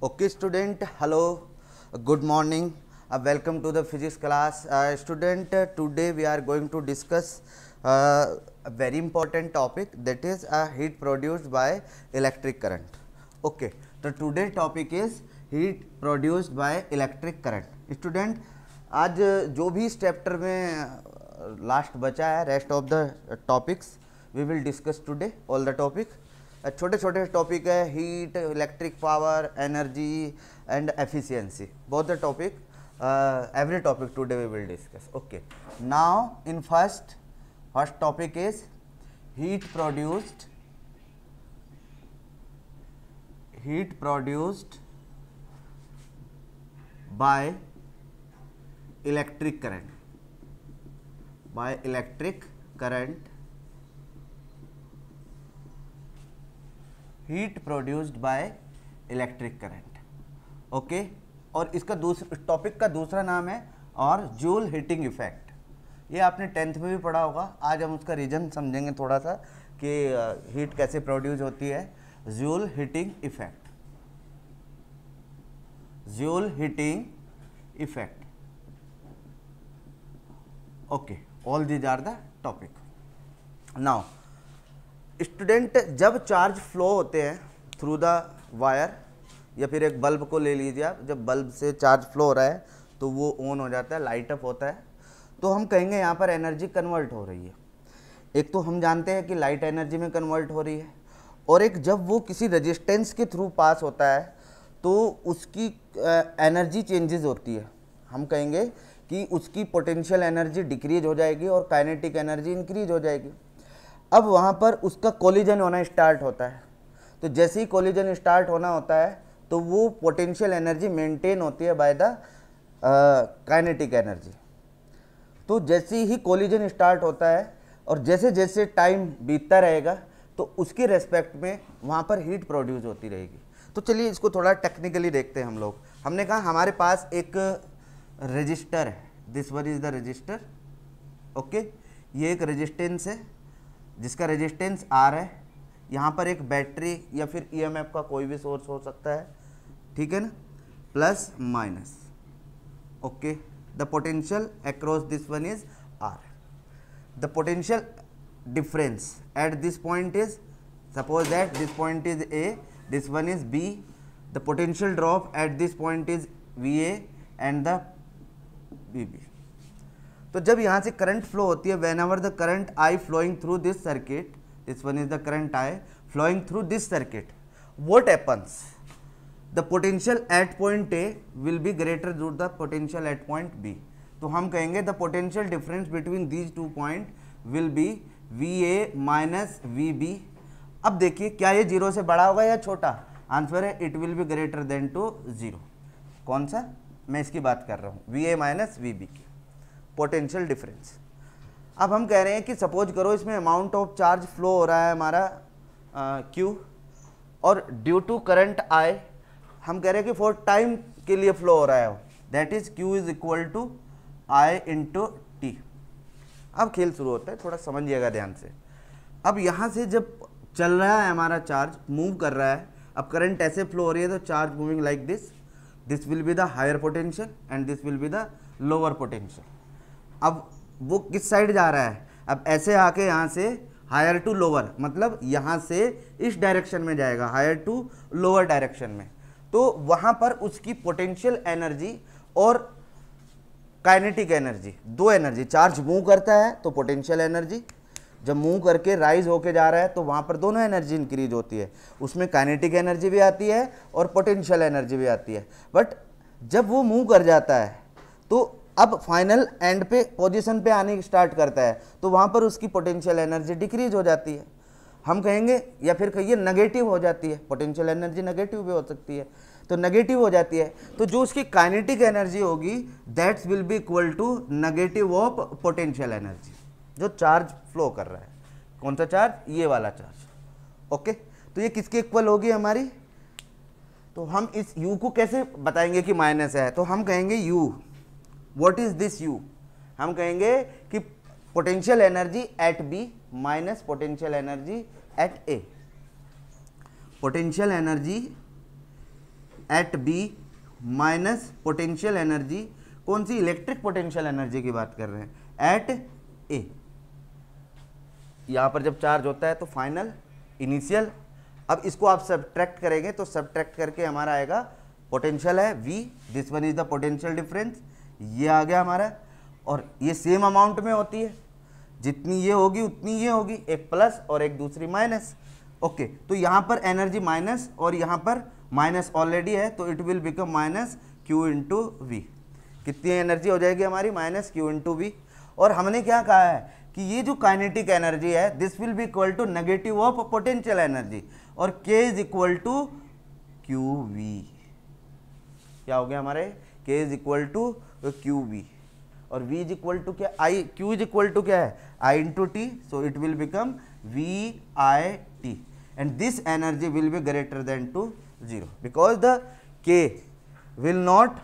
Okay, student, hello, good morning, welcome to the physics class. Student, today we are going to discuss a very important topic, that is heat produced by electric current. Okay, so today topic is heat produced by electric current. Student, आज जो भी इस chapter में last बचा है, rest of the topics we will discuss today all the topic. छोटे छोटे topic है, heat, electric power, energy and efficiency, both the topic, every topic today we will discuss. Okay, now in first topic is heat produced by electric current, heat produced by electric current. Okay, और इसका topic का दूसरा नाम है और joule heating effect. ये आपने 10th में भी पढ़ा होगा. आज हम उसका रीजन समझेंगे थोड़ा सा कि हीट कैसे प्रोड्यूस होती है. Joule heating effect. Okay, all these are the topic. Now student, जब चार्ज फ्लो होते हैं थ्रू द वायर, या फिर एक बल्ब को ले लीजिए आप, जब बल्ब से चार्ज फ्लो हो रहा है तो वो ऑन हो जाता है, लाइट अप होता है, तो हम कहेंगे यहाँ पर एनर्जी कन्वर्ट हो रही है. एक तो हम जानते हैं कि लाइट एनर्जी में कन्वर्ट हो रही है, और एक जब वो किसी रेजिस्टेंस के थ्रू पास होता है तो उसकी एनर्जी चेंजेस होती है. हम कहेंगे कि उसकी पोटेंशियल एनर्जी डिक्रीज हो जाएगी और काइनेटिक एनर्जी इंक्रीज हो जाएगी. अब वहाँ पर उसका कोलिजन होना स्टार्ट होता है. तो जैसे ही कोलिजन स्टार्ट होना होता है तो वो पोटेंशियल एनर्जी मेंटेन होती है बाय द काइनेटिक एनर्जी. तो जैसे ही कोलिजन स्टार्ट होता है और जैसे जैसे टाइम बीतता रहेगा तो उसके रेस्पेक्ट में वहाँ पर हीट प्रोड्यूस होती रहेगी. तो चलिए इसको थोड़ा टेक्निकली देखते हैं हम लोग. हमने कहा हमारे पास एक रजिस्टर है, this one is the register. Okay, ये एक रेजिस्टेंस है जिसका रेजिस्टेंस R है. यहाँ पर एक बैटरी या फिर EMF का कोई भी सोर्स हो सकता है, ठीक है ना, plus minus. Okay, the potential across this one is R. The potential difference at this point is, suppose that this point is A, this one is B. The potential drop at this point is VA and the VB. तो जब यहाँ से current flow होती है, whenever the current I flowing through this circuit, this one is the current I flowing through this circuit, what happens, the potential at point A will be greater to the potential at point B. तो हम कहेंगे the potential difference between these two point will be VA minus VB. अब देखिए क्या ये 0 से बड़ा होगा या छोटा? आंसर है it will be greater than to 0. कौन सा? मैं इसकी बात कर रहा हूँ, VA माइनस VB की पोटेंशियल डिफरेंस. अब हम कह रहे हैं कि सपोज करो इसमें अमाउंट ऑफ चार्ज फ्लो हो रहा है हमारा Q, और ड्यू टू करंट I हम कह रहे हैं कि फॉर टाइम के लिए फ्लो हो रहा है, that is Q is equal to I into T. अब खेल शुरू होता है, थोड़ा समझिएगा ध्यान से. अब यहाँ से जब चल रहा है हमारा चार्ज, मूव कर रहा है, अब करंट ऐसे फ्लो हो रही है तो charge moving like this, this will be the higher potential and this will be the lower potential. अब वो किस साइड जा रहा है? अब ऐसे आके यहाँ से हायर टू लोअर, मतलब यहाँ से इस डायरेक्शन में जाएगा, हायर टू लोअर डायरेक्शन में. तो वहाँ पर उसकी पोटेंशियल एनर्जी और काइनेटिक एनर्जी, दो एनर्जी, चार्ज मूव करता है तो पोटेंशियल एनर्जी, जब मूव करके राइज होके जा रहा है तो वहाँ पर दोनों एनर्जी इंक्रीज होती है. उसमें काइनेटिक एनर्जी भी आती है और पोटेंशियल एनर्जी भी आती है. बट जब वो मूव कर जाता है तो अब फाइनल एंड पे पोजीशन पे आने स्टार्ट करता है तो वहाँ पर उसकी पोटेंशियल एनर्जी डिक्रीज हो जाती है. हम कहेंगे या फिर कहिए नेगेटिव हो जाती है. पोटेंशियल एनर्जी नेगेटिव भी हो सकती है, तो नेगेटिव हो जाती है. तो जो उसकी काइनेटिक एनर्जी होगी that's will be equal to negative of potential energy, जो चार्ज फ्लो कर रहा है. कौन सा चार्ज? ये वाला चार्ज. ओके, तो ये किसके इक्वल होगी हमारी? तो हम इस U को कैसे बताएंगे कि माइनस है? तो हम कहेंगे U, what is this U? हम कहेंगे कि potential energy at B minus potential energy at A. Potential energy at B minus potential energy, कौन सी, इलेक्ट्रिक पोटेंशियल एनर्जी की बात कर रहे हैं, एट ए। यहाँ पर जब चार्ज होता है तो फाइनल, इनिशियल। अब इसको आप सब्ट्रैक्ट करेंगे तो सब्ट्रैक्ट करके हमारा आएगा पोटेंशियल है V, this one is the potential difference, ये आ गया हमारा। और ये सेम अमाउंट में होती है, जितनी ये होगी उतनी ये होगी, एक प्लस और एक दूसरी माइनस। ओके, तो यहाँ पर एनर्जी माइनस और यहाँ पर माइनस ऑलरेडी है, तो it will become minus Q into V. कितनी एनर्जी हो जाएगी हमारी, माइनस क्यू इंटू वी। और हमने क्या कहा है कि ये जो काइनेटिक एनर्जी है this will be equal to negative of potential energy, और K is equal to Q V. क्या हो गया हमारे, K is equal to Q V, और V इज इक्वल टू क्या, I, Q is equal to क्या है, I into T, so it will become VIT, and this energy will be greater than to 0 because the K will not,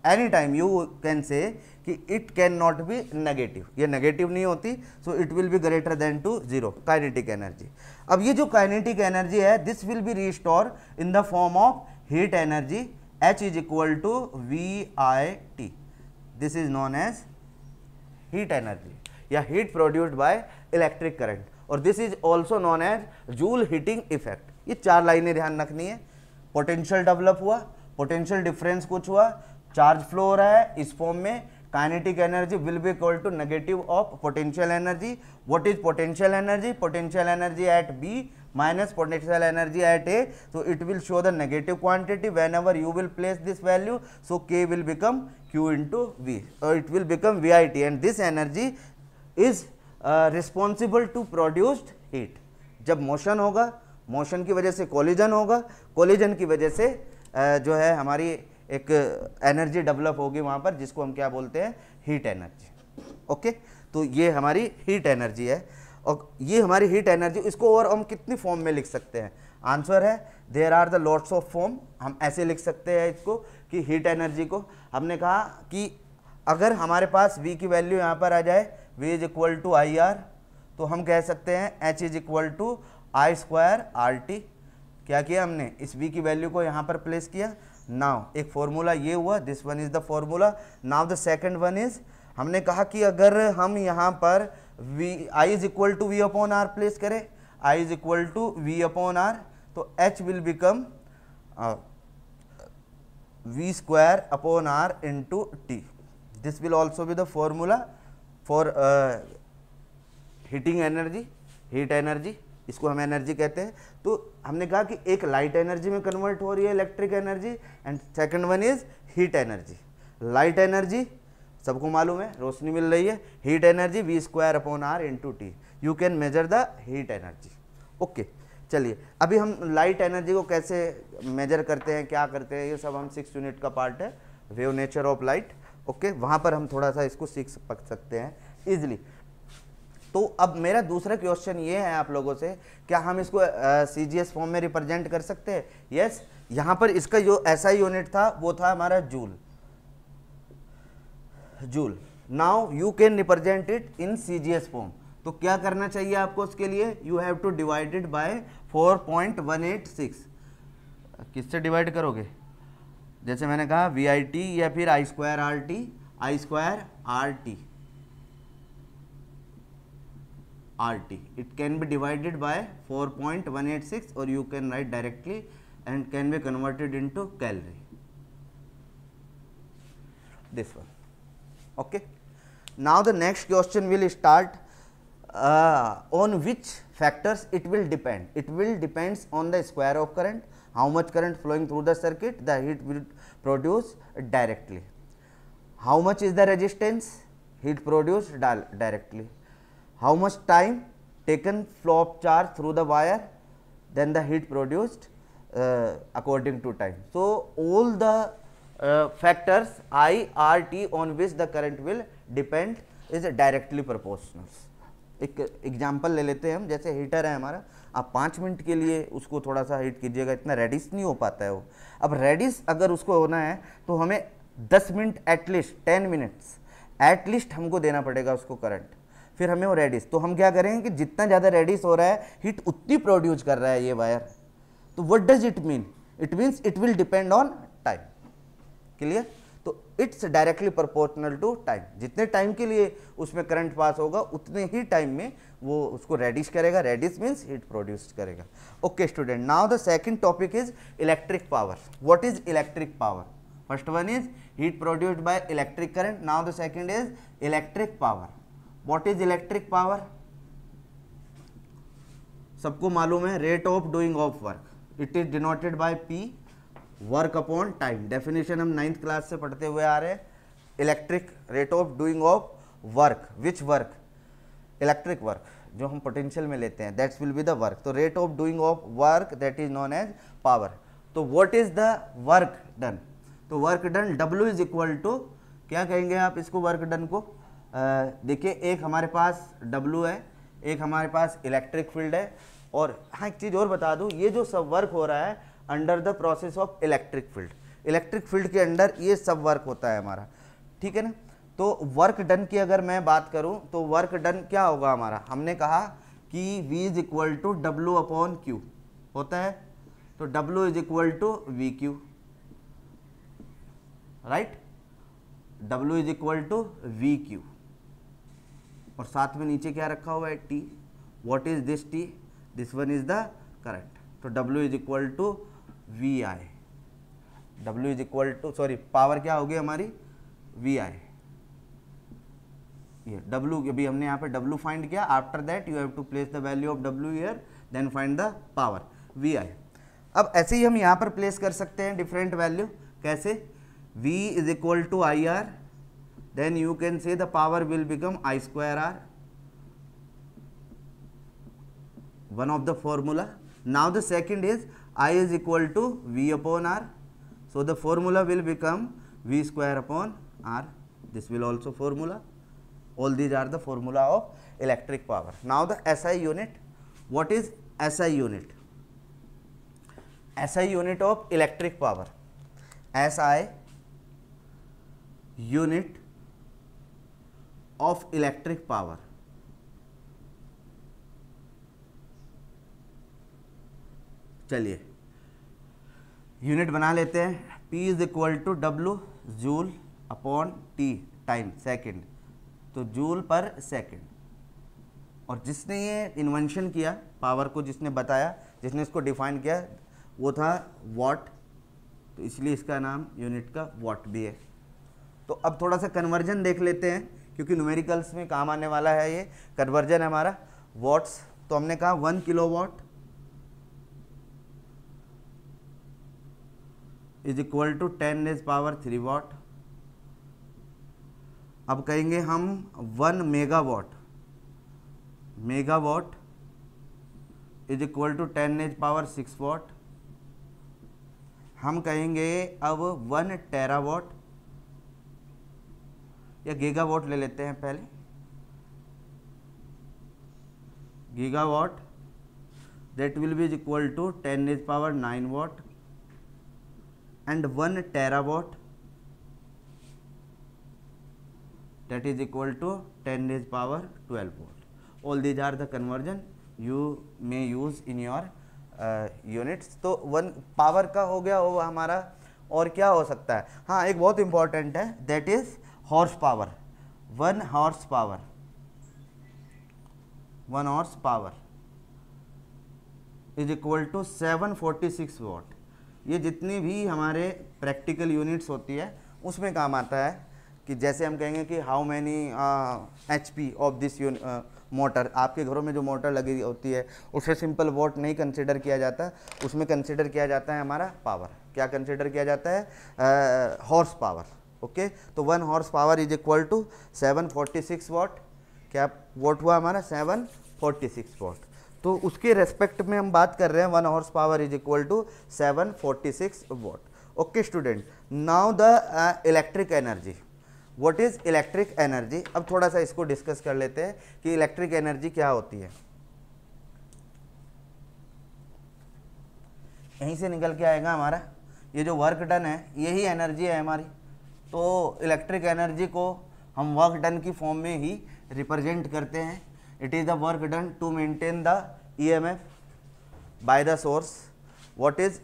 any time you can say कि it can not be negative, ये negative नहीं होती, so it will be greater than to 0 kinetic energy. अब ये जो kinetic energy है this will be restore in the form of heat energy, H is equal to VIT, this is known as heat energy या heat produced by electric current, और this is also known as joule heating effect. ये चार लाइनें ध्यान रखनी है। Potential develop हुआ, potential difference कुछ हुआ, चार्ज फ्लो हो रहा है इस फॉर्म में, kinetic energy will be equal to negative of potential energy. What is potential energy, potential energy at B minus potential energy at A, so it will show the negative quantity whenever you will place this value, so K will become Q into V, or it will become VIT, and this energy is responsible to produced heat। जब motion होगा, motion की वजह से collision होगा, collision की वजह से जो है हमारी एक एनर्जी डेवलप होगी वहाँ पर, जिसको हम क्या बोलते हैं, हीट एनर्जी। ओके, तो ये हमारी हीट एनर्जी है, और ये हमारी हीट एनर्जी, इसको और हम कितनी फॉर्म में लिख सकते हैं, आंसर है there are the lots of form. हम ऐसे लिख सकते हैं इसको कि हीट एनर्जी को हमने कहा कि अगर हमारे पास V की वैल्यू यहाँ पर आ जाए, V is equal to IR, तो हम कह सकते हैं H is equal to I square RT। क्या किया हमने, इस V की वैल्यू को यहाँ पर प्लेस किया। नाउ एक फॉर्मूला ये हुआ, this one is the formula. Now the second one is, हमने कहा कि अगर हम यहाँ पर I is equal to V upon R place करें, I is equal to V upon R, तो H will become V square upon R into T। This will also be the formula for heating energy, heat energy, इसको हम energy कहते हैं। तो हमने कहा कि एक लाइट एनर्जी में कन्वर्ट हो रही है electric energy, and second one is heat energy. Light energy सबको मालूम है, रोशनी मिल रही है, heat energy V square upon R into T, you can measure the heat energy. Okay, चलिए अभी हम लाइट एनर्जी को कैसे मेजर करते हैं, क्या करते हैं, ये सब हम 6 यूनिट का पार्ट है, wave nature of light. Okay, वहाँ पर हम थोड़ा सा इसको सीख सकते हैं इजिली। तो अब मेरा दूसरा क्वेश्चन ये है आप लोगों से, क्या हम इसको CGS फॉर्म में रिप्रेजेंट कर सकते हैं? यस, यहाँ पर इसका जो SI यूनिट था वो था हमारा joule, joule. Now you can represent it in CGS form. तो क्या करना चाहिए आपको उसके लिए, you have to divide it by 4.186। किससे डिवाइड करोगे, जैसे मैंने कहा VIT या फिर I square RT, I square RT, it can be divided by 4.186, or you can write directly and can be converted into calorie, this one. Okay, now the next question will start on which factors it will depend. It will depends on the square of current, how much current flowing through the circuit, the heat will produce directly. How much is the resistance, heat produced directly. How much time taken flow of charge through the wire, then the heat produced according to time. So all the factors I, R, T on which the current will depend is directly proportional. एक example ले लेते हैं हम, जैसे heater है हमारा, आप 5 minute के लिए उसको थोड़ा सा हीट कीजिएगा, इतना रेडिस नहीं हो पाता है वो। अब रेडिस अगर उसको होना है तो हमें 10 मिनट एटलीस्ट, 10 मिनट्स एटलीस्ट हमको देना पड़ेगा उसको करंट, फिर हमें वो रेडिस। तो हम क्या करेंगे कि जितना ज़्यादा रेडिस हो रहा है हीट उतनी प्रोड्यूस कर रहा है ये वायर। तो what does it mean, it means it will depend on time. Clear? तो it's directly proportional to time, जितने टाइम के लिए उसमें करंट पास होगा उतने ही टाइम में वो उसको रेडिश करेगा, रेडिश मीन्स हीट प्रोड्यूस करेगा। Okay student, now the second topic is electric power. What is electric power? First one is heat produced by electric current, now the second is electric power. What is electric power? सबको मालूम है, rate of doing of work, it is denoted by P, work upon time. Definition हम 9th class से पढ़ते हुए आ रहे हैं। Electric rate of doing of work, which work? Electric work जो हम पोटेंशियल में लेते हैं, that's will be the work. तो rate of doing of work that is known as power. तो what is the work done? तो work done W is equal to, क्या कहेंगे आप इसको वर्क डन को? देखिए, एक हमारे पास W है, एक हमारे पास इलेक्ट्रिक फील्ड है, और हाँ एक चीज़ और बता दूँ, ये जो सब वर्क हो रहा है under the process of electric field, electric field के अंडर ये सब वर्क होता है हमारा, ठीक है ना। तो वर्क डन की अगर मैं बात करूं तो वर्क डन क्या होगा हमारा? हमने कहा कि V is equal to W upon Q होता है, तो W is equal to VQ, right? W is equal to VQ, और साथ में नीचे क्या रखा हुआ है? T। What is this T? This one is the current. तो W is equal to VI, W is equal to, sorry power क्या होगी हमारी? VI। ये W अभी हमने यहाँ पे W फाइंड किया, after that you have to place the value of W here, then find the power VI। अब ऐसे ही हम यहाँ पर प्लेस कर सकते हैं डिफरेंट वैल्यू। कैसे? V is equal to IR, then you can say the power will become I square R, one of the formula. Now the second is I is equal to V upon R, so the formula will become V square upon R. This will also formula. All these are the formula of electric power. Now the SI unit. What is SI unit? SI unit of electric power. SI unit of electric power. चलिए unit बना लेते हैं। P is equal to W joule upon T time second, तो joule per second. और जिसने ये invention किया power को, जिसने बताया, जिसने इसको डिफाइन किया, वो था वॉट, तो इसलिए इसका नाम यूनिट का वॉट भी है। तो अब थोड़ा सा कन्वर्जन देख लेते हैं, क्योंकि न्यूमेरिकल्स में काम आने वाला है ये कन्वर्जन हमारा। वॉट्स, तो हमने कहा 1 kilowatt is equal to 10 raise power 3 watt. अब कहेंगे हम 1 megawatt, megawatt is equal to 10 raise power 6 watt. हम कहेंगे अब 1 टेरावाट, या गीगावाट ले लेते हैं पहले, gigawatt that will be is equal to 10 raise power 9 watt, and 1 terawatt that is equal to 10 raised power 12 watt. All these are the conversion you may use in your units. तो 1 power का हो गया वो हमारा, और क्या हो सकता है? हाँ, एक बहुत इंपॉर्टेंट है, that is horse power. 1 horse power, 1 horse power is equal to 746 watt. ये जितनी भी हमारे प्रैक्टिकल यूनिट्स होती है उसमें काम आता है, कि जैसे हम कहेंगे कि how many HP of this motor. आपके घरों में जो मोटर लगी होती है उसे सिंपल वॉट नहीं कंसिडर किया जाता, उसमें कंसिडर किया जाता है हमारा पावर। क्या कंसिडर किया जाता है? Horse power. ओके, तो 1 horse power is equal to 746 watt. क्या वॉट हुआ हमारा? 746 वाट। तो उसके रेस्पेक्ट में हम बात कर रहे हैं 1 horse power is equal to 746 watt. Okay student, now the electric energy. What is electric energy? अब थोड़ा सा इसको डिस्कस कर लेते हैं कि इलेक्ट्रिक एनर्जी क्या होती है। यहीं से निकल के आएगा हमारा ये जो वर्क डन है, यही एनर्जी है हमारी। तो इलेक्ट्रिक एनर्जी को हम वर्क डन की फॉर्म में ही रिप्रेजेंट करते हैं। It is the work done to maintain the EMF by the source. What is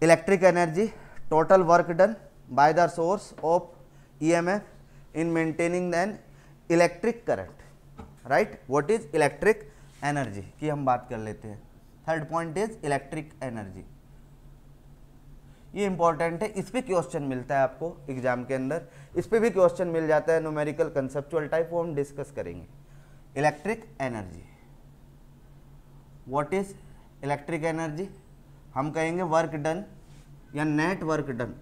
electric energy, total work done by the source of EMF in maintaining an electric current, right. What is electric energy की हम बात कर लेते हैं। Third point is electric energy, ये important है, इस पे क्वेश्चन मिलता है आपको एग्जाम के अंदर, इस पे भी क्वेश्चन मिल जाता है न्यूमेरिकल कंसेप्चुअल टाइप, वो हम डिस्कस करेंगे। Electric energy, what is electric energy, हम कहेंगे वर्क डन या net work done,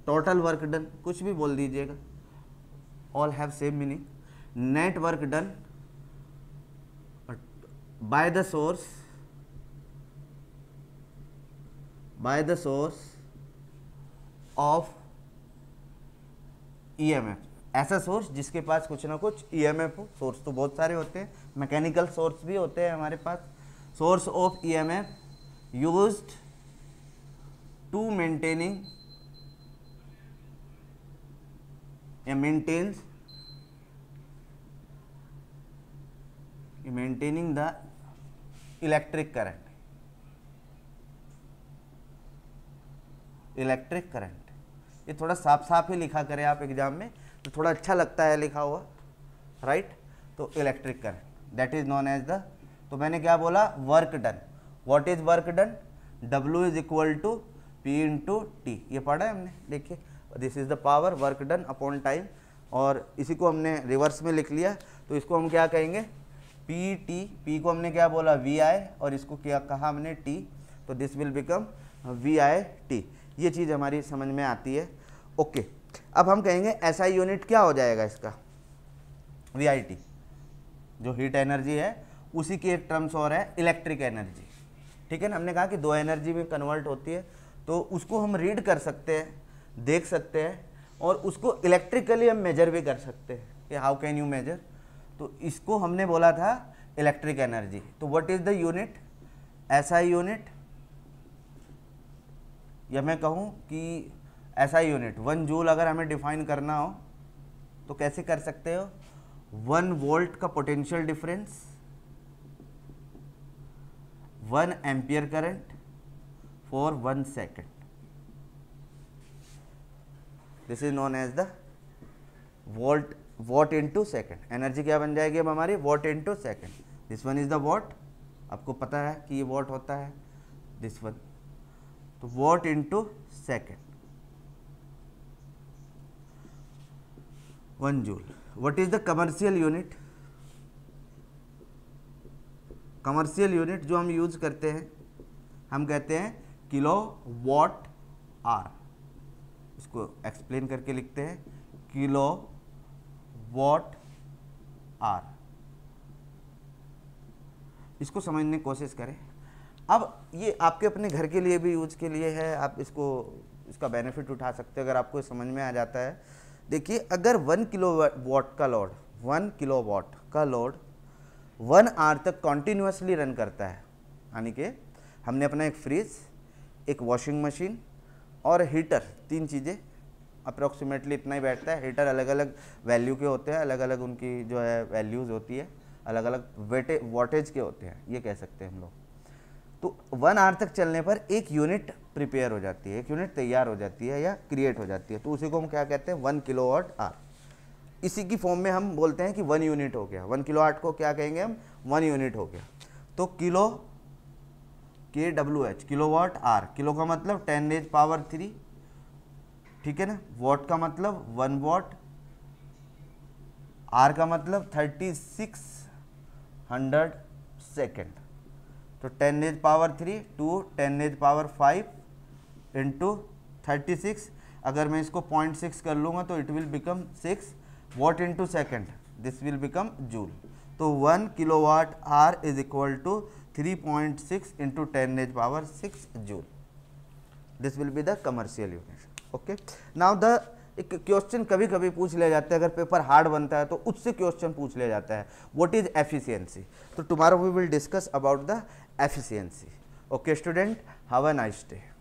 total work done, कुछ भी बोल दीजिएगा, all have same meaning. Net work done by the source of EMF, ऐसा सोर्स जिसके पास कुछ ना कुछ ईएमएफ हो। सोर्स तो बहुत सारे होते हैं, मैकेनिकल सोर्स भी होते हैं हमारे पास। Source of EMF used to maintaining या maintaining the electric current, electric current, ये थोड़ा साफ साफ ही लिखा करें आप एग्जाम में तो थोड़ा अच्छा लगता है लिखा हुआ, राइट। तो electric current that is known as the, तो मैंने क्या बोला, work done. What is work done, W is equal to P into T, ये पढ़ा है हमने, देखिए this is the power work done upon time, और इसी को हमने रिवर्स में लिख लिया तो इसको हम क्या कहेंगे, P को हमने क्या बोला VI, और इसको क्या कहा हमने T, तो दिस विल बिकम VIT। ये चीज़ हमारी समझ में आती है, ओके। अब हम कहेंगे SI यूनिट क्या हो जाएगा इसका, VIT, जो हीट एनर्जी है उसी की एक टर्म्स और है इलेक्ट्रिक एनर्जी, ठीक है ना। हमने कहा कि दो एनर्जी में कन्वर्ट होती है, तो उसको हम रीड कर सकते हैं, देख सकते हैं, और उसको इलेक्ट्रिकली हम मेजर भी कर सकते हैं कि हाउ कैन यू मेजर, तो इसको हमने बोला था इलेक्ट्रिक एनर्जी। तो what is the unit, SI unit, या मैं कहूँ कि SI यूनिट 1 जूल अगर हमें डिफाइन करना हो तो कैसे कर सकते हो, 1 वोल्ट का potential difference, 1 ampere current for 1 second, this is known as the watt into second. Energy क्या बन जाएगी अब हमारी, watt into second, this one is the watt, आपको पता है कि ये वॉट होता है, दिस वन, तो watt into second, 1 joule. What is the commercial unit, commercial unit जो हम यूज करते हैं हम कहते हैं किलो वॉट आर, इसको एक्सप्लेन करके लिखते हैं किलो वॉट आर, इसको समझने की कोशिश करें। अब ये आपके अपने घर के लिए भी यूज के लिए है, आप इसका बेनिफिट उठा सकते हैं अगर आपको समझ में आ जाता है। देखिए अगर 1 किलोवाट का लोड, 1 किलोवाट का लोड 1 आवर तक कॉन्टीन्यूसली रन करता है, यानी कि हमने अपना एक फ्रिज, एक वॉशिंग मशीन और हीटर, 3 चीज़ें, अप्रॉक्सीमेटली इतना ही बैठता है। हीटर अलग अलग वैल्यू के होते हैं, अलग अलग उनकी जो है वैल्यूज़ होती है, अलग अलग वाटेज के होते हैं, ये कह सकते हैं हम लोग। तो 1 आवर तक चलने पर एक यूनिट प्रिपेयर हो जाती है, एक यूनिट तैयार हो जाती है या क्रिएट हो जाती है, तो उसी को हम क्या कहते हैं, 1 किलोवाट आवर। इसी की फॉर्म में हम बोलते हैं कि 1 यूनिट हो गया, 1 किलोवाट को क्या कहेंगे हम, 1 यूनिट हो गया। तो kilo KWH, kilowatt hour, kilo का मतलब 10⁻³ ठीक है ना, वॉट का मतलब 1 वॉट, आर का मतलब 3600 सेकेंड, तो 10⁻³ टू 10⁻5 इंटू 36, अगर मैं इसको 0.6 कर लूँगा तो it will become 6 watt into second, this will become joule. तो 1 kilowatt hour is equal to 3.6 into 10⁻6 joule, this will be the commercial unit. Okay, now the एक क्वेश्चन कभी कभी पूछ लिया जाता है, अगर पेपर हार्ड बनता है तो उससे क्वेश्चन पूछ लिया जाता है, व्हाट इज एफिशिएंसी। तो tomorrow we will discuss about the efficiency. Okay student, have a nice day.